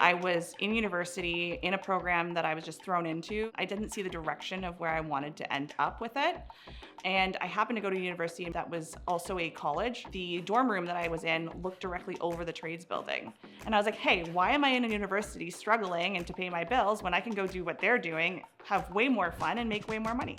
I was in university in a program that I was just thrown into. I didn't see the direction of where I wanted to end up with it. And I happened to go to a university that was also a college. The dorm room that I was in looked directly over the trades building. And I was like, hey, why am I in a university struggling and to pay my bills when I can go do what they're doing, have way more fun and make way more money?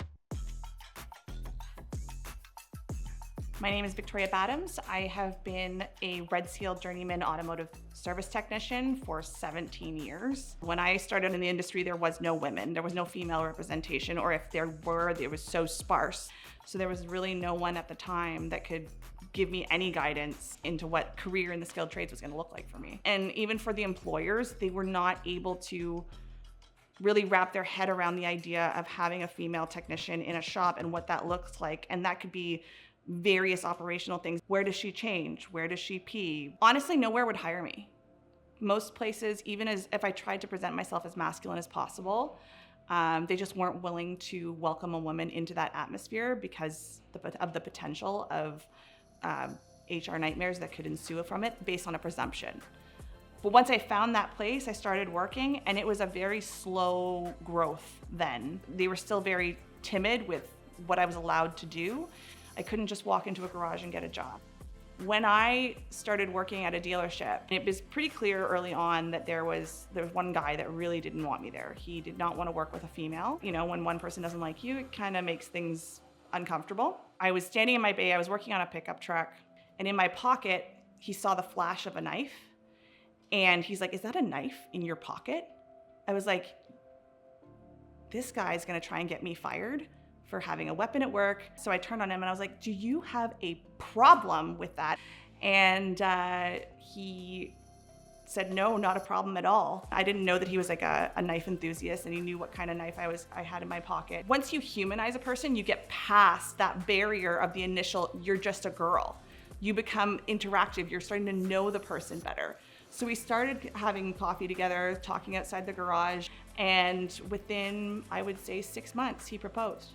My name is Victoria Battams. I have been a Red Seal Journeyman Automotive Service Technician for 17 years. When I started in the industry, there was no women. There was no female representation, or if there were, it was so sparse. So there was really no one at the time that could give me any guidance into what career in the skilled trades was going to look like for me. And even for the employers, they were not able to really wrap their head around the idea of having a female technician in a shop and what that looks like. And that could be various operational things. Where does she change? Where does she pee? Honestly, nowhere would hire me. Most places, even as if I tried to present myself as masculine as possible, they just weren't willing to welcome a woman into that atmosphere because of the potential of HR nightmares that could ensue from it based on a presumption. But once I found that place, I started working, and it was a very slow growth then. They were still very timid with what I was allowed to do. I couldn't just walk into a garage and get a job. When I started working at a dealership, it was pretty clear early on that there was one guy that really didn't want me there. He did not want to work with a female. You know, when one person doesn't like you, it kind of makes things uncomfortable. I was standing in my bay, I was working on a pickup truck, and in my pocket, he saw the flash of a knife. And he's like, "Is that a knife in your pocket?" I was like, this guy's gonna try and get me fired for having a weapon at work. So I turned on him and I was like, "Do you have a problem with that?" And he said, "No, not a problem at all." I didn't know that he was like a knife enthusiast and he knew what kind of knife I had in my pocket. Once you humanize a person, you get past that barrier of the initial, you're just a girl. You become interactive, you're starting to know the person better. So we started having coffee together, talking outside the garage, and within, I would say, 6 months, he proposed.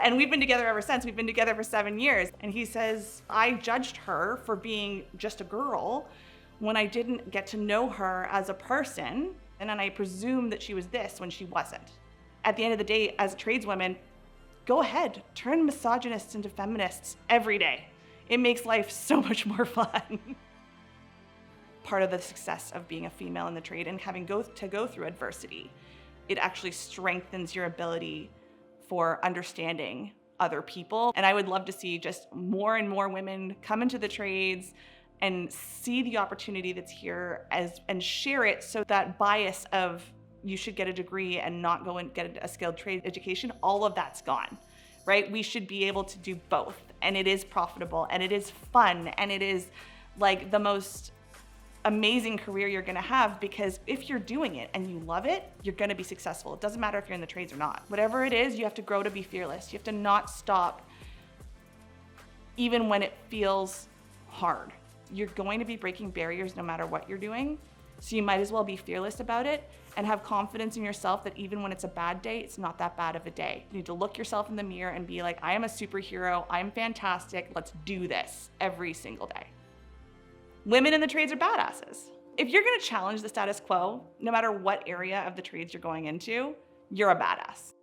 And we've been together ever since. We've been together for 7 years. And he says, I judged her for being just a girl when I didn't get to know her as a person. And then I presumed that she was this when she wasn't. At the end of the day, as tradeswomen, go ahead, turn misogynists into feminists every day. It makes life so much more fun. Part of the success of being a female in the trade and having to go through adversity, it actually strengthens your ability for understanding other people. And I would love to see just more and more women come into the trades and see the opportunity that's here and share it, so that bias of you should get a degree and not go and get a skilled trade education, all of that's gone, right? We should be able to do both. And it is profitable and it is fun and it is like the most amazing career you're gonna have, because if you're doing it and you love it, you're gonna be successful. It doesn't matter if you're in the trades or not. Whatever it is, you have to grow to be fearless. You have to not stop even when it feels hard. You're going to be breaking barriers no matter what you're doing. So you might as well be fearless about it and have confidence in yourself that even when it's a bad day, it's not that bad of a day. You need to look yourself in the mirror and be like, I am a superhero, I'm fantastic, let's do this every single day. Women in the trades are badasses. If you're gonna challenge the status quo, no matter what area of the trades you're going into, you're a badass.